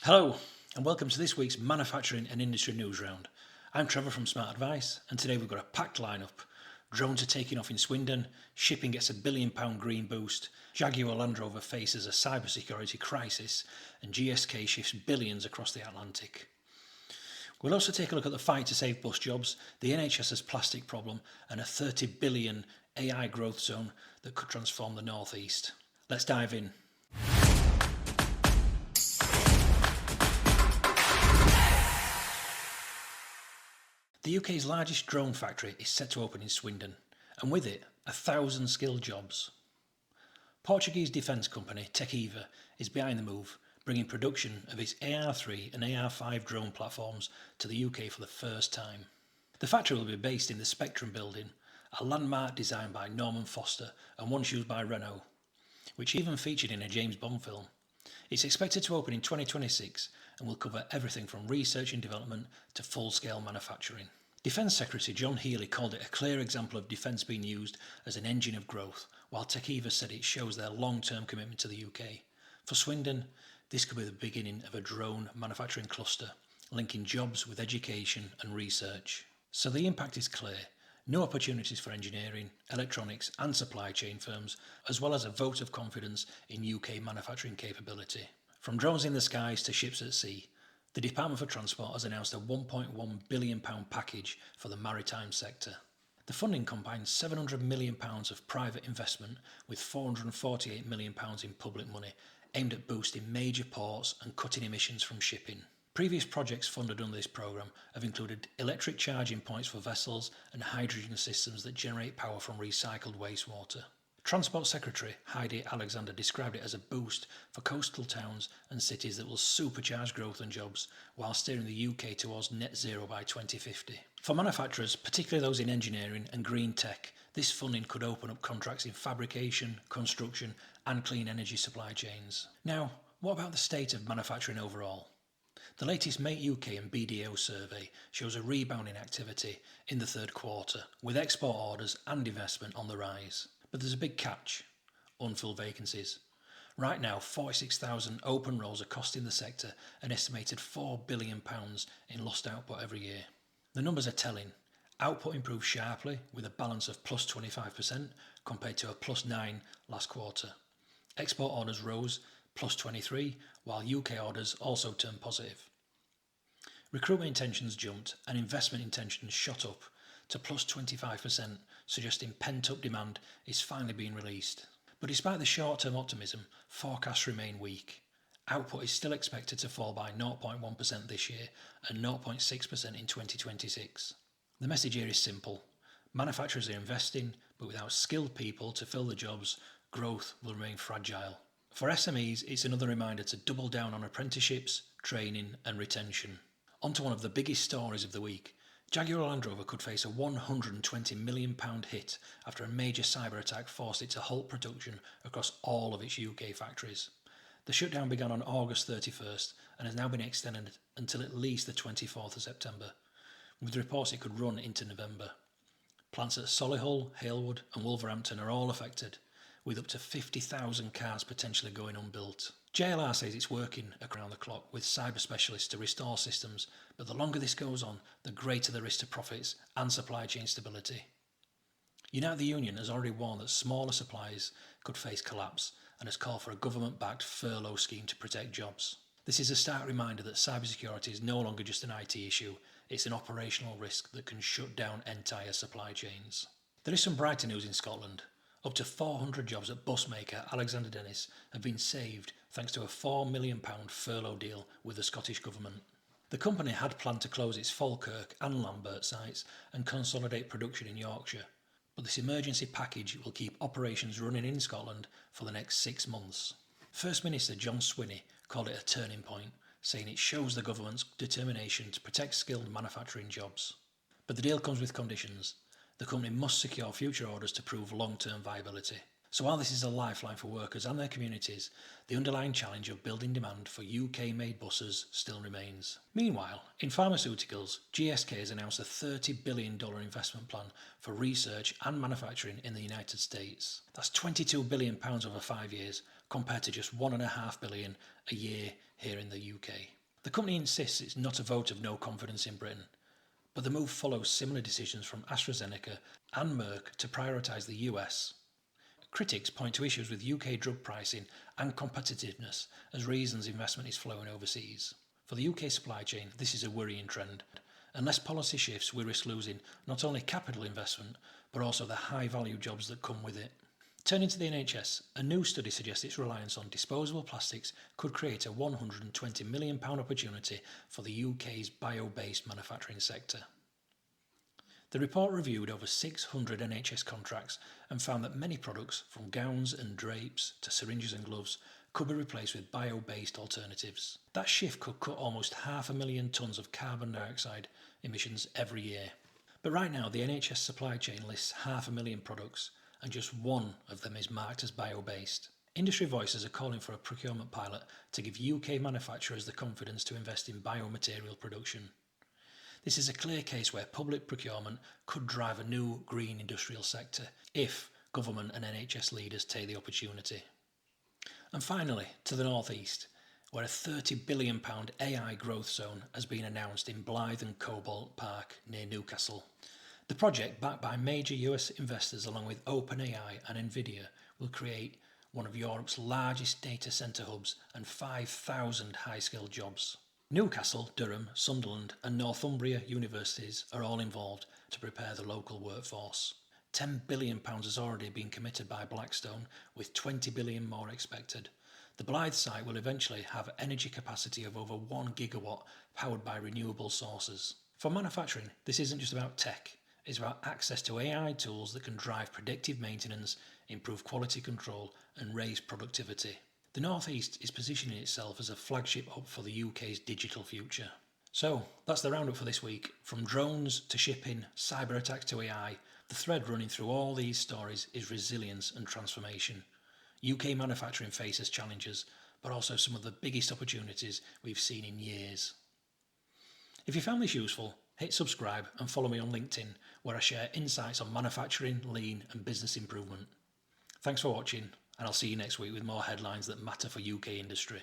Hello, and welcome to this week's Manufacturing and Industry Newsround. I'm Trevor from Smart Advice, and today we've got a packed lineup. Drones are taking off in Swindon, shipping gets a £1 billion green boost, Jaguar Land Rover faces a cybersecurity crisis, and GSK shifts billions across the Atlantic. We'll also take a look at the fight to save bus jobs, the NHS's plastic problem, and a £30 billion AI growth zone that could transform the North East. Let's dive in. The UK's largest drone factory is set to open in Swindon, and with it, 1,000 skilled jobs. Portuguese defence company Techiva is behind the move, bringing production of its AR3 and AR5 drone platforms to the UK for the first time. The factory will be based in the Spectrum building, a landmark designed by Norman Foster and once used by Renault, which even featured in a James Bond film. It's expected to open in 2026 and will cover everything from research and development to full-scale manufacturing. Defence Secretary John Healey called it a clear example of defence being used as an engine of growth, while Techiva said it shows their long-term commitment to the UK. For Swindon, this could be the beginning of a drone manufacturing cluster, linking jobs with education and research. So the impact is clear. New opportunities for engineering, electronics and supply chain firms, as well as a vote of confidence in UK manufacturing capability. From drones in the skies to ships at sea, the Department for Transport has announced a £1.1 billion package for the maritime sector. The funding combines £700 million of private investment with £448 million in public money, aimed at boosting major ports and cutting emissions from shipping. Previous projects funded under this programme have included electric charging points for vessels and hydrogen systems that generate power from recycled wastewater. Transport Secretary Heidi Alexander described it as a boost for coastal towns and cities that will supercharge growth and jobs while steering the UK towards net zero by 2050. For manufacturers, particularly those in engineering and green tech, this funding could open up contracts in fabrication, construction and clean energy supply chains. Now, what about the state of manufacturing overall? The latest Make UK and BDO survey shows a rebound in activity in the third quarter, with export orders and investment on the rise. But there's a big catch: unfilled vacancies. Right now, 46,000 open roles are costing the sector an estimated £4 billion in lost output every year. The numbers are telling. Output improved sharply, with a balance of plus 25% compared to a plus 9% last quarter. Export orders rose plus 23%, while UK orders also turned positive. Recruitment intentions jumped and investment intentions shot up to plus 25%, suggesting pent-up demand is finally being released. But despite the short-term optimism, forecasts remain weak. Output is still expected to fall by 0.1% this year and 0.6% in 2026. The message here is simple. Manufacturers are investing, but without skilled people to fill the jobs, growth will remain fragile. For SMEs, it's another reminder to double down on apprenticeships, training and retention. On to one of the biggest stories of the week. Jaguar Land Rover could face a £120 million hit after a major cyber attack forced it to halt production across all of its UK factories. The shutdown began on August 31st and has now been extended until at least the 24th of September, with reports it could run into November. Plants at Solihull, Halewood and Wolverhampton are all affected, with up to 50,000 cars potentially going unbuilt. JLR says it's working around the clock with cyber specialists to restore systems, but the longer this goes on, the greater the risk to profits and supply chain stability. Unite the Union has already warned that smaller suppliers could face collapse and has called for a government-backed furlough scheme to protect jobs. This is a stark reminder that cybersecurity is no longer just an IT issue, it's an operational risk that can shut down entire supply chains. There is some brighter news in Scotland. Up to 400 jobs at bus maker Alexander Dennis have been saved thanks to a £4 million furlough deal with the Scottish Government. The company had planned to close its Falkirk and Lambert sites and consolidate production in Yorkshire, but this emergency package will keep operations running in Scotland for the next 6 months. First Minister John Swinney called it a turning point, saying it shows the government's determination to protect skilled manufacturing jobs. But the deal comes with conditions. The company must secure future orders to prove long-term viability. So while this is a lifeline for workers and their communities, the underlying challenge of building demand for UK-made buses still remains. Meanwhile, in pharmaceuticals, GSK has announced a $30 billion investment plan for research and manufacturing in the United States. That's £22 billion over 5 years, compared to just £1.5 billion a year here in the UK. The company insists it's not a vote of no confidence in Britain, but the move follows similar decisions from AstraZeneca and Merck to prioritise the US. Critics point to issues with UK drug pricing and competitiveness as reasons investment is flowing overseas. For the UK supply chain, this is a worrying trend. Unless policy shifts, we risk losing not only capital investment, but also the high-value jobs that come with it. Turning to the NHS, a new study suggests its reliance on disposable plastics could create a £120 million opportunity for the UK's bio-based manufacturing sector. The report reviewed over 600 NHS contracts and found that many products, from gowns and drapes to syringes and gloves, could be replaced with bio-based alternatives. That shift could cut almost 500,000 tonnes of carbon dioxide emissions every year. But right now, the NHS supply chain lists 500,000 products, and just one of them is marked as bio-based. Industry voices are calling for a procurement pilot to give UK manufacturers the confidence to invest in biomaterial production. This is a clear case where public procurement could drive a new green industrial sector if government and NHS leaders take the opportunity. And finally, to the northeast, where a £30 billion AI growth zone has been announced in Blythe and Cobalt Park near Newcastle. The project, backed by major US investors along with OpenAI and Nvidia, will create one of Europe's largest data centre hubs and 5,000 high-skilled jobs. Newcastle, Durham, Sunderland and Northumbria universities are all involved to prepare the local workforce. £10 billion has already been committed by Blackstone, with £20 billion more expected. The Blythe site will eventually have energy capacity of over 1 gigawatt powered by renewable sources. For manufacturing, this isn't just about tech. It's about access to AI tools that can drive predictive maintenance, improve quality control and raise productivity. The North East is positioning itself as a flagship hub for the UK's digital future. So, that's the roundup for this week. From drones to shipping, cyber attacks to AI, the thread running through all these stories is resilience and transformation. UK manufacturing faces challenges, but also some of the biggest opportunities we've seen in years. If you found this useful, hit subscribe and follow me on LinkedIn, where I share insights on manufacturing, lean and business improvement. Thanks for watching, and I'll see you next week with more headlines that matter for UK industry.